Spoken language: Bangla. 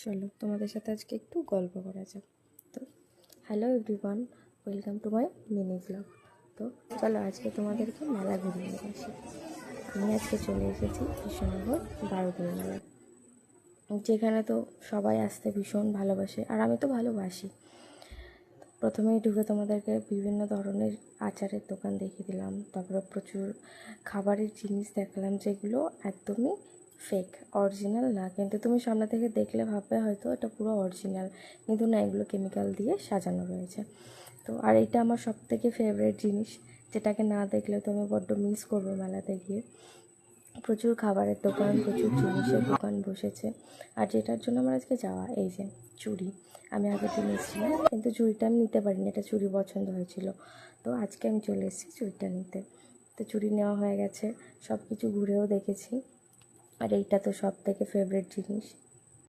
চলো তোমাদের সাথে আজকে একটু গল্প করা যাক। তো hello everyone, welcome to my mini blog. তো চলো আজকে তোমাদেরকে মেলা ঘুরিয়ে নিয়ে আসি। আমি আজকে চলে এসেছি কৃষ্ণনগর 12 মেলায়, যেখানে তো সবাই আসতে ভীষণ ভালোবাসে, আর আমি তো ভালোবাসি। প্রথমেই ঢুকে তোমাদেরকে বিভিন্ন ধরনের আচারের দোকান দেখিয়ে দিলাম, তারপরে প্রচুর খাবারের জিনিস দেখালাম যেগুলো একদমই ফেক, অরিজিনাল না। কিন্তু তুমি সামনে থেকে দেখলে ভাববে হয়তো এটা পুরো অরিজিনাল, কিন্তু না, এগুলো কেমিক্যাল দিয়ে সাজানো রয়েছে। তো আর এটা আমার সবথেকে ফেভারিট জিনিস, যেটাকে না দেখলে তুমি বড্ড মিস করবে মেলাতে গিয়ে। প্রচুর খাবারের দোকান, প্রচুর জিনিসের দোকান বসেছে। আর যেটার জন্য আমার আজকে যাওয়া, এই যে চুড়ি, আমি আগের দিন এসেছিলাম কিন্তু চুড়িটা আমি নিতে পারিনি, এটা চুড়ি পছন্দ হয়েছিল। তো আজকে আমি চলে এসেছি চুড়িটা নিতে। তো চুড়ি নেওয়া হয়ে গেছে, সব কিছু ঘুরেও দেখেছি। আর এইটা তো সব থেকে ফেভারিট জিনিস,